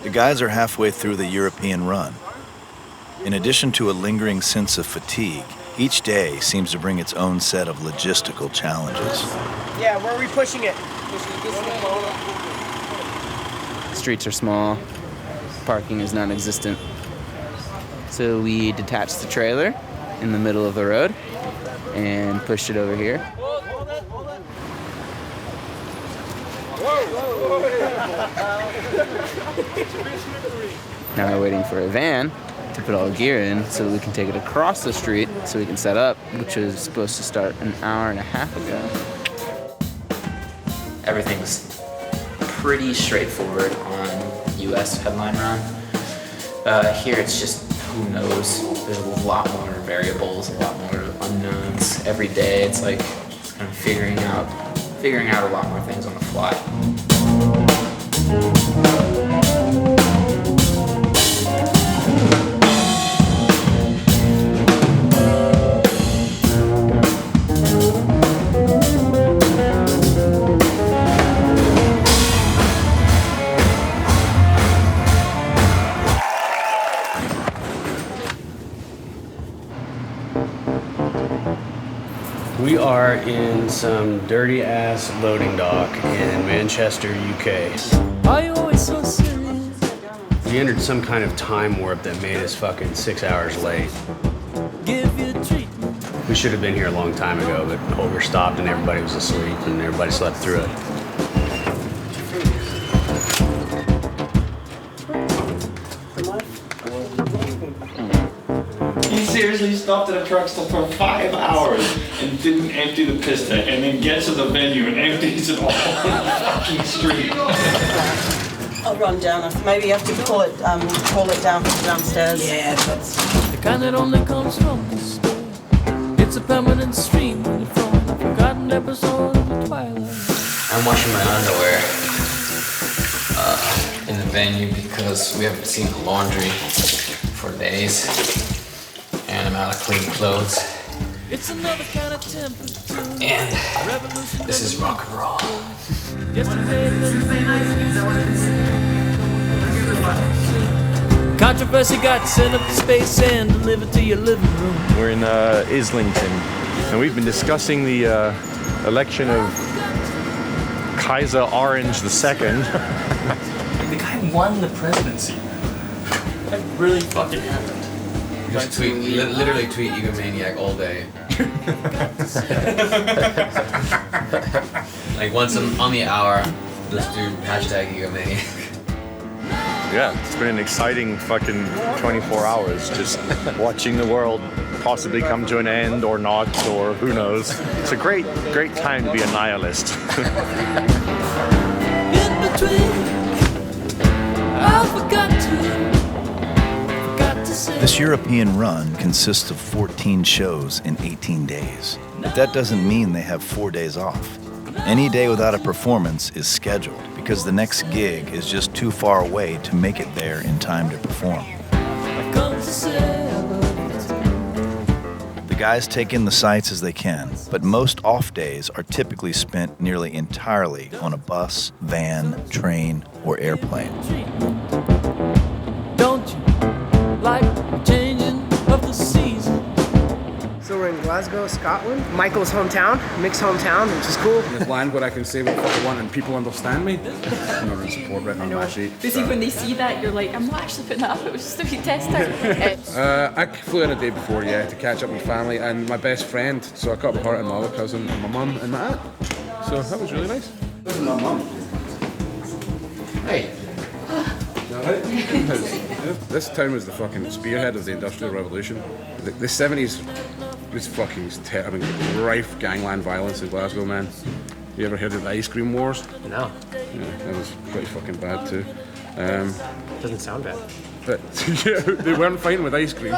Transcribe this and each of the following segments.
The guys are halfway through the European run. In addition to a lingering sense of fatigue, each day seems to bring its own set of logistical challenges. Yeah, where are we pushing it? Streets are small, parking is non-existent. So we detached the trailer in the middle of the road and pushed it over here. Now we're waiting for a van to put all the gear in so that we can take it across the street so we can set up, which was supposed to start an hour and a half ago. Everything's pretty straightforward on US headline run. Here it's just who knows. There's a lot more variables, a lot more unknowns. Every day it's like kind of figuring out a lot more things on the fly. We are in some dirty-ass loading dock in Manchester, UK. Are you always so serious? We entered some kind of time warp that made us fucking 6 hours late. Give you treatment. We should have been here a long time ago, but Holger stopped and everybody was asleep and everybody slept through it. He seriously stopped at a truck stop for 5 hours and didn't empty the piss tank, and then gets to the venue and empties it all on the fucking street. I'll run down. Maybe you have to call it down from downstairs. Yeah, that's... The kind that only comes from the store. It's a permanent stream from a forgotten episode of the Twilight. I'm washing my underwear in the venue because we haven't seen the laundry for days. And I'm out of clean clothes. It's another kind of temperature. And this is rock and roll. Controversy got sent up to space and delivered to your living room. We're in Islington, and we've been discussing the election of Kaiser Orange II. The guy won the presidency. That really fucking happened. Just tweet, literally tweet egomaniac all day. Like once on the hour, just do hashtag egomaniac. Yeah, it's been an exciting fucking 24 hours just watching the world possibly come to an end or not, or who knows. It's a great time to be a nihilist. In between, I forgot to say. This European run consists of 14 shows in 18 days. But that doesn't mean they have 4 days off. Any day without a performance is scheduled because the next gig is just too far away to make it there in time to perform. The guys take in the sights as they can, but most off days are typically spent nearly entirely on a bus, van, train, or airplane. Don't you like the changing of the season? So we're in Glasgow, Scotland. Michael's hometown, Mick's hometown, which is cool. In this language I can say what the fuck I want and people understand me. I'm not really support written on my sheet. Basically, when they see that, you're like, I'm not actually putting that up, it was just a wee tester. I flew in a day before, yeah, to catch up with family and my best friend. So I caught up with her and my other cousin and my mum and my aunt. So that was really nice. This is my mum. Hey. This town was the fucking spearhead of the Industrial Revolution. The 70s was fucking rife gangland violence in Glasgow, man. You ever heard of the ice cream wars? No. Yeah, that was pretty fucking bad too. Doesn't sound bad. But yeah, they weren't fighting with ice cream.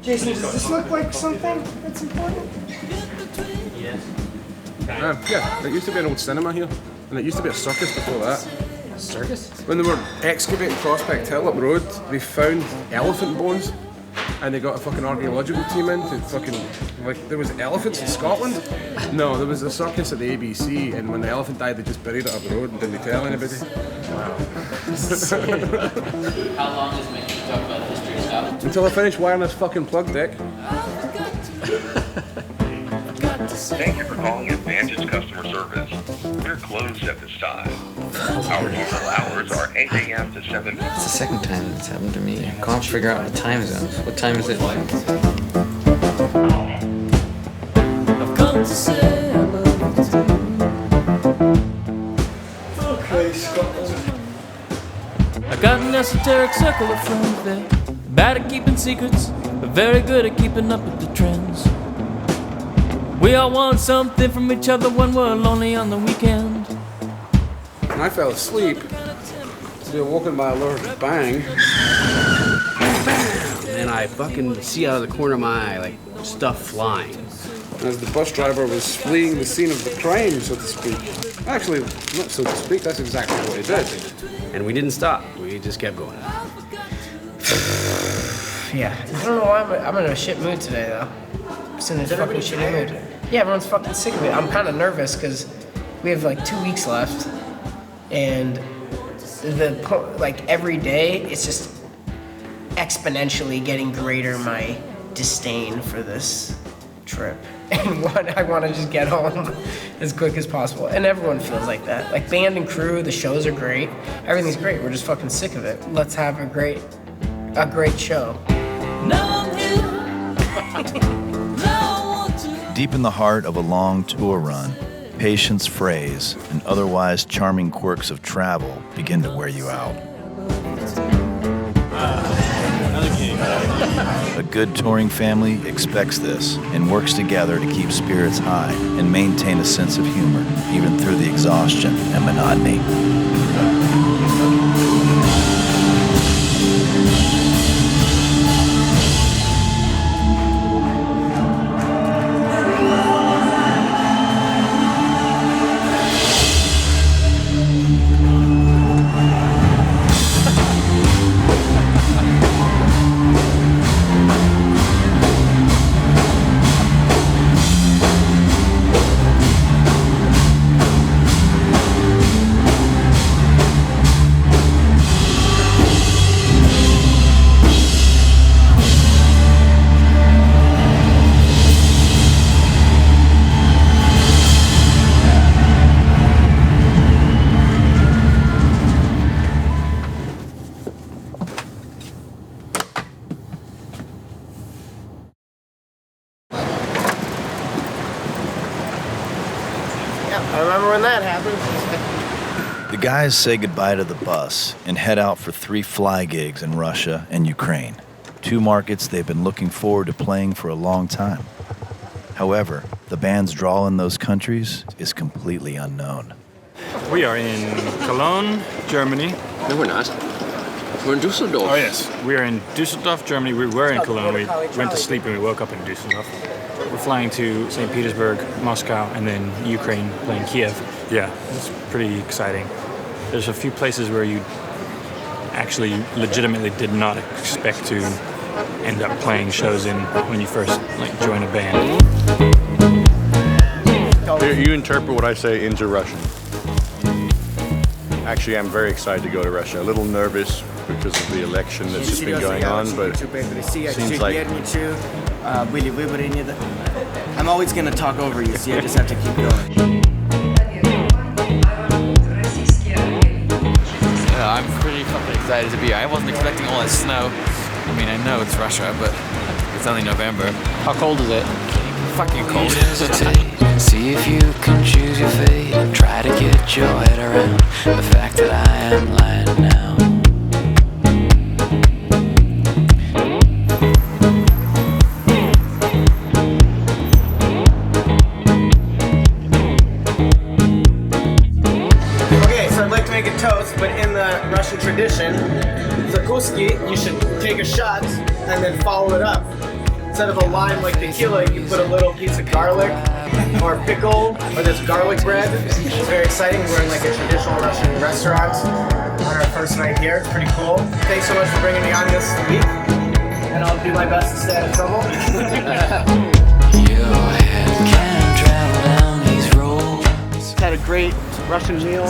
Jason, does this look like something that's important? Yeah, it used to be an old cinema here, and it used to be a circus before that. Circus? When they were excavating Prospect Hill up the road, they found elephant bones and they got a fucking archaeological team in to fucking, like, there was elephants in Scotland? No, there was a circus at the ABC, and when the elephant died, they just buried it up the road and didn't tell anybody. How long does it make you talk about the history of Scotland? Until I finish wiring this fucking plug deck. Thank you for calling Advantage Customer Service. We're closed at this time. Our normal hours are 8 a.m. to 7 p.m. It's the second time it's happened to me. I can't figure out the time zones. What time is it? I've come to say I love you too. Okay, Scotland. I got an esoteric circle of friends there, bad at keeping secrets, but very good at keeping up with the trends. We all want something from each other when we're lonely on the weekend. And I fell asleep to be awoken by a large bang. And I fucking see out of the corner of my eye, like, stuff flying. As the bus driver was fleeing the scene of the crime, so to speak. Actually, not so to speak, that's exactly what he did. And we didn't stop. We just kept going. Yeah, I don't know why I'm in a shit mood today, though. Just in this fucking shitty mood. Yeah, everyone's fucking sick of it. I'm kind of nervous because we have like 2 weeks left, and every day it's just exponentially getting greater my disdain for this trip. And I want to just get home as quick as possible. And everyone feels like that. Like band and crew, the shows are great. Everything's great. We're just fucking sick of it. Let's have a great show. Now I'm here. Deep in the heart of a long tour run, patience, phrase, and otherwise charming quirks of travel begin to wear you out. A good touring family expects this and works together to keep spirits high and maintain a sense of humor, even through the exhaustion and monotony. I remember when that happened. The guys say goodbye to the bus and head out for 3 fly gigs in Russia and Ukraine, 2 markets they've been looking forward to playing for a long time. However, the band's draw in those countries is completely unknown. We are in Cologne, Germany. No, we're not. We're in Dusseldorf. Oh, yes. We are in Dusseldorf, Germany. We were in Cologne. We went to sleep and we woke up in Dusseldorf. We're flying to St. Petersburg, Moscow, and then Ukraine, playing Kiev. Yeah, it's pretty exciting. There's a few places where you actually legitimately did not expect to end up playing shows in when you first join a band. You interpret what I say into Russian. Actually, I'm very excited to go to Russia. A little nervous because of the election that's just been going on, but it seems like... I'm always going to talk over you, so you just have to keep going. I'm pretty fucking excited to be here. I wasn't expecting all that snow. I mean, I know it's Russia, but it's only November. How cold is it? Fucking cold. See if you can choose your fate and try to get your head around the fact that I am lying now. Okay, so I'd like to make a toast, but in the Russian tradition, zakuski, you should take a shot and then follow it up. Instead of a lime like tequila, you put a little piece of garlic or pickle or this garlic bread. It's very exciting. We're in like a traditional Russian restaurant on our first night here. It's pretty cool. Thanks so much for bringing me on this week. and I'll do my best to stay out of trouble. Your head can travel down these roads. Had a great Russian meal.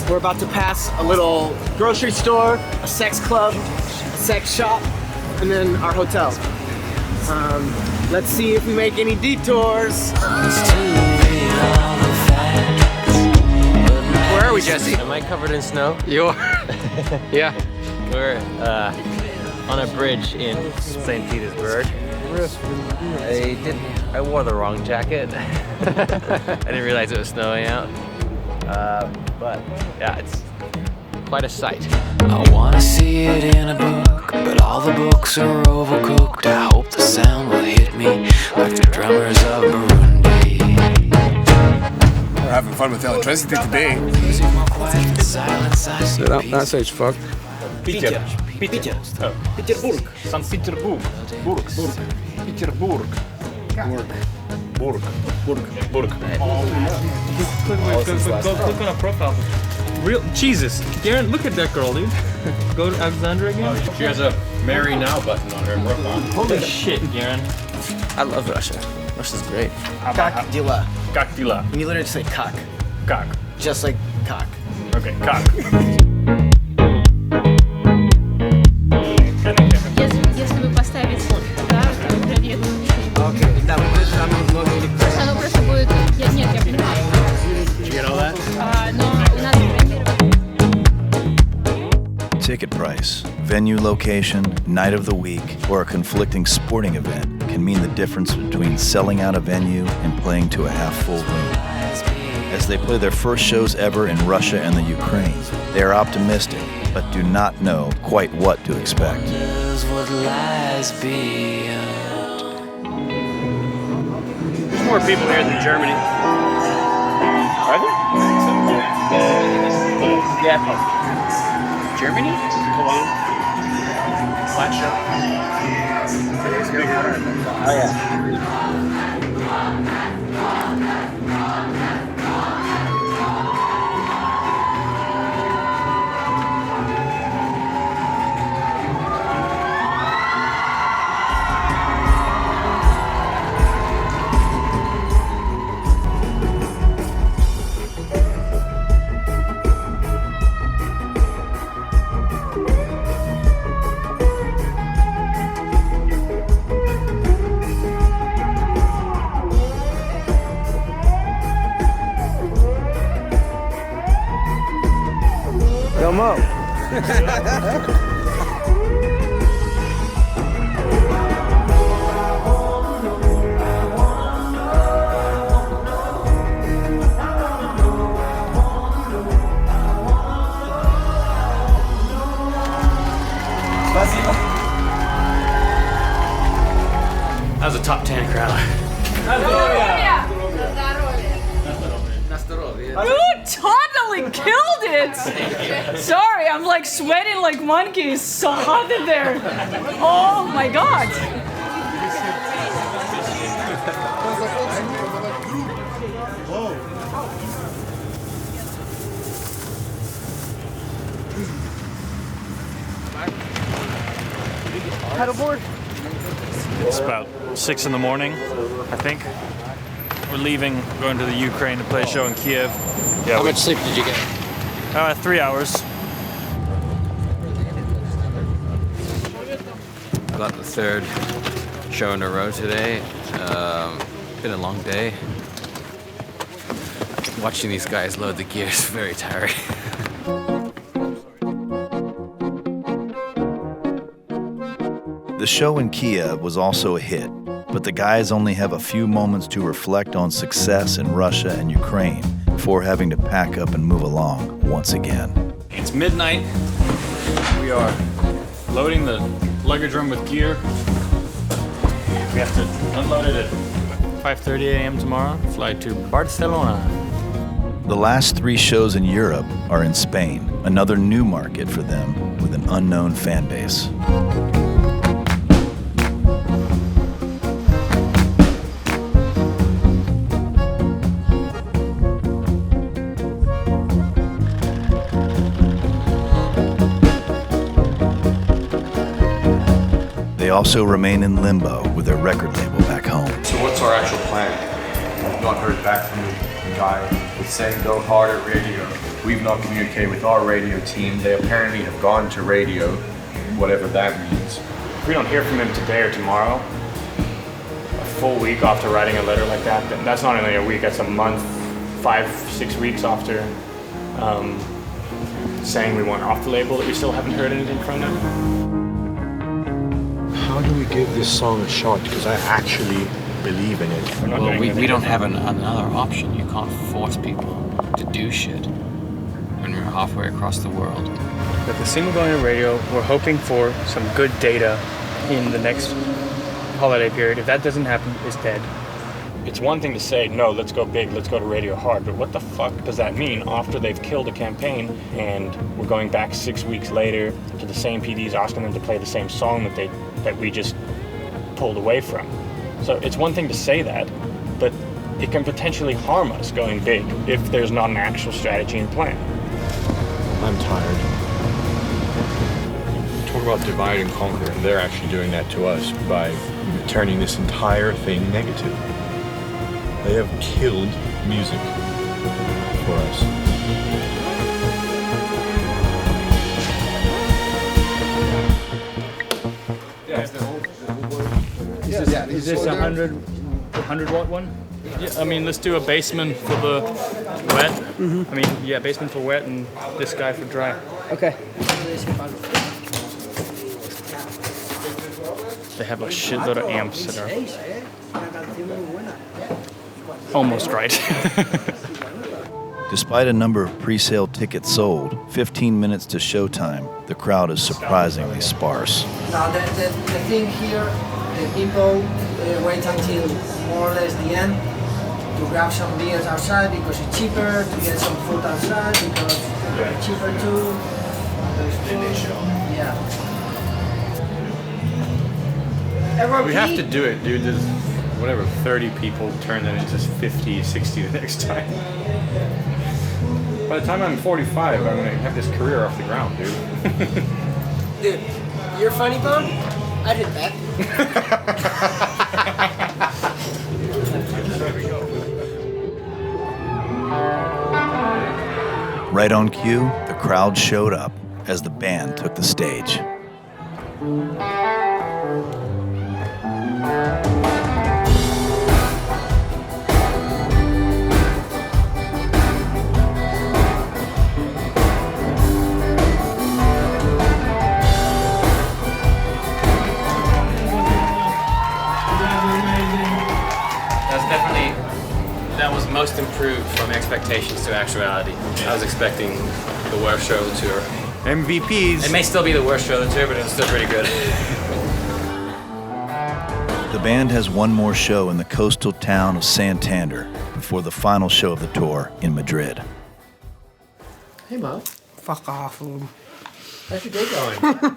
We're about to pass a little grocery store, a sex club, a sex shop, and then our hotel. Let's see if we make any detours. Where are we, Jesse? Am I covered in snow? You are. Yeah. We're on a bridge in St. Petersburg. I wore the wrong jacket. I didn't realize it was snowing out. But yeah, it's quite a sight. I wanna see it in a book, but all the books are overcooked. I hope the sound will hit me like the drummers of Burundi. We're having fun with electricity today. That sounds fucked. Peter. Peterburg. St. Petersburg. Peterburg. Burg. Go click on a profile. Real Jesus, Geron, look at that girl, dude. Go to Alexandra again. She has a Marry Now button on her profile. Holy shit, Geron. I love Russia. Russia's great. Kakdila. When you literally say cock. Cock. Just like cock. Okay, cock. Если вы поставите, да, то проверю. Okay, that was I'm Logan. Оно просто будет... Нет, я понимаю. Did you get all that? Но у нас бронирование. Ticket price, venue location, night of the week, or a conflicting sporting event can mean the difference between selling out a venue and playing to a half-full room. As they play their first shows ever in Russia and the Ukraine, they are optimistic, but do not know quite what to expect. What lies beyond. There's more people here than Germany. Are there? Yeah. Germany? Cologne. Flat show. Oh yeah. Yo, Mo. That was a top 10 crowd. You totally killed it! Sorry, I'm like sweating like monkeys. So hot in there. Oh my god. Paddleboard? It's about 6 in the morning, I think. We're leaving, going to the Ukraine to play a show in Kiev. Yeah, How much sleep did you get? 3 hours. About the third show in a row today. Been a long day. Watching these guys load the gear is very tiring. The show in Kiev was also a hit, but the guys only have a few moments to reflect on success in Russia and Ukraine before having to pack up and move along once again. It's midnight. We are loading the luggage room with gear. We have to unload it at 5:30 a.m. tomorrow. Fly to Barcelona. The last 3 shows in Europe are in Spain, another new market for them with an unknown fan base. They also remain in limbo with their record label back home. So what's our actual plan? We've not heard back from the guy. He's saying go hard at radio. We've not communicated with our radio team. They apparently have gone to radio, whatever that means. If we don't hear from him today or tomorrow, a full week after writing a letter like that, then that's not only a week, that's a month, 5-6 weeks after saying we want off the label that we still haven't heard anything from them. How do we give this song a shot? Because I actually believe in it. Well, we don't have another option. You can't force people to do shit when we're halfway across the world. With the single going to radio, we're hoping for some good data in the next holiday period. If that doesn't happen, it's dead. It's one thing to say, no, let's go big, let's go to radio hard, but what the fuck does that mean after they've killed a campaign and we're going back 6 weeks later to the same PDs asking them to play the same song that we just pulled away from? So it's one thing to say that, but it can potentially harm us going big if there's not an actual strategy and plan. I'm tired. Talk about divide and conquer, and they're actually doing that to us by turning this entire thing negative. They have killed music for us. Is this a 100 watt one? Yeah, I mean, let's do a basement for the wet. I mean, yeah, basement for wet and this guy for dry. Okay. They have a shitload of amps that are almost right. Despite a number of pre-sale tickets sold, 15 minutes to showtime, the crowd is surprisingly sparse. Now, the thing here, the people wait until more or less the end to grab some beers outside because it's cheaper, to get some food outside because it's cheaper too. Yeah. We have to do it, dude. There's whatever, 30 people, turn that into 50, 60 the next time. By the time I'm 45, I'm gonna have this career off the ground, dude. Dude, you're funny bone? I did that. Right on cue, the crowd showed up as the band took the stage. That was most improved from expectations to actuality. I was expecting the worst show of the tour. MVPs. It may still be the worst show of the tour, but it's still pretty good. The band has one more show in the coastal town of Santander before the final show of the tour in Madrid. Hey, Mo. Fuck off. How's your day going?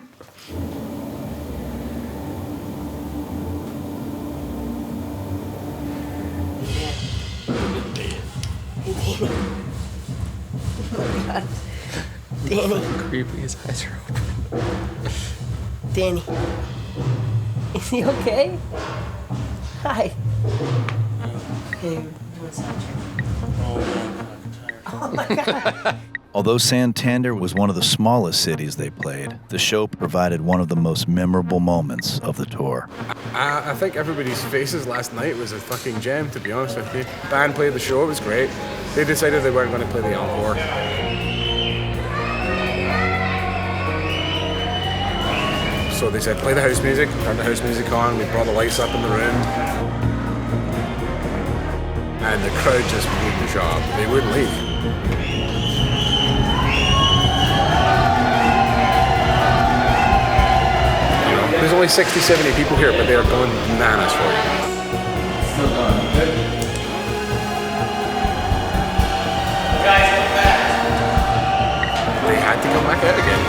Oh God. Danny. Creepy, his eyes are open. Danny. Is he okay? Hi. Hey, what's that? Oh my God. Although Santander was one of the smallest cities they played, the show provided one of the most memorable moments of the tour. I think everybody's faces last night was a fucking gem, to be honest with you. Band played the show, it was great. They decided they weren't going to play the encore. So they said, play the house music, turned the house music on, we brought the lights up in the room. And the crowd just moved the show up. They wouldn't leave. There's only 60, 70 people here, but they are going bananas for it. Guys, get back. They had to come back out again.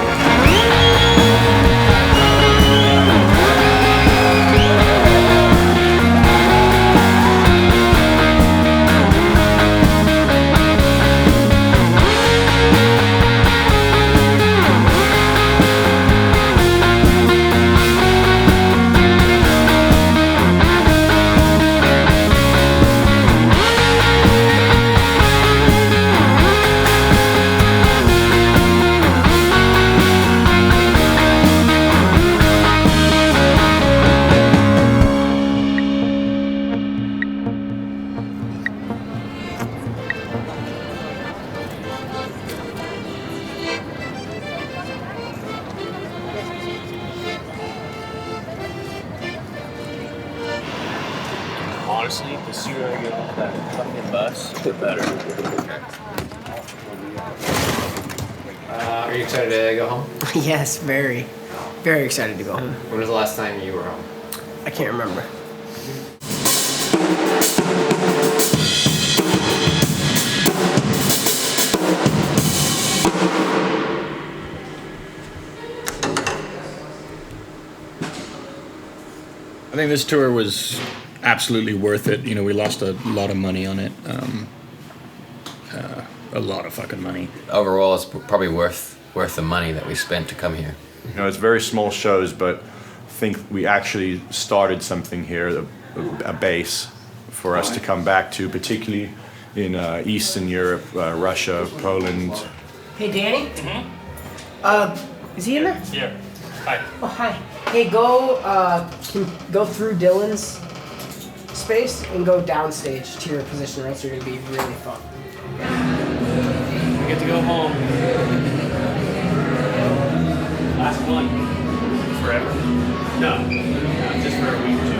Honestly, the sooner I get off that fucking bus, the better. Are you excited to go home? Yes, very. Very excited to go home. When was the last time you were home? I can't remember. I think this tour was absolutely worth it. You know, we lost a lot of money on it. A lot of fucking money. Overall, it's probably worth the money that we spent to come here. You know, it's very small shows, but I think we actually started something here, a base for us to come back to, particularly in Eastern Europe, Russia, Poland. Hey, Danny? Is he in there? Yeah. Hi. Oh, hi. Hey, go through Dylan's space and go downstage to your position, or else you're gonna be really fucked. We get to go home. Last one. Forever? No, just for a week or two.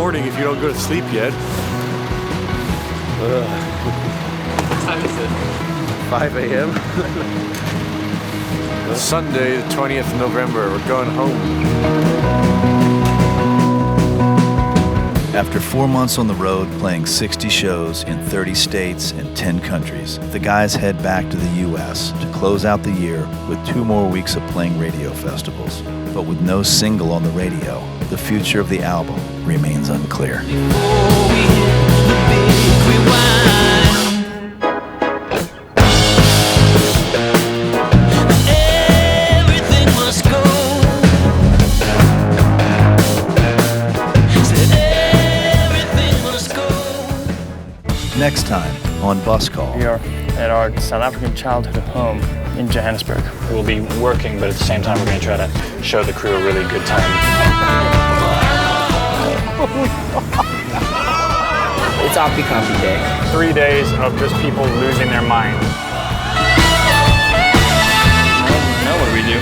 If you don't go to sleep yet. What time is it? 5 a.m. Sunday, the 20th of November. We're going home. After 4 months on the road, playing 60 shows in 30 states and 10 countries, the guys head back to the U.S. to close out the year with 2 more weeks of playing radio festivals. But with no single on the radio, the future of the album remains unclear. Next time on Bus Call. We are at our South African childhood home in Johannesburg. We'll be working, but at the same time, we're going to try to show the crew a really good time. It's Oppie Copy Day. 3 days of just people losing their mind. Now what do we do?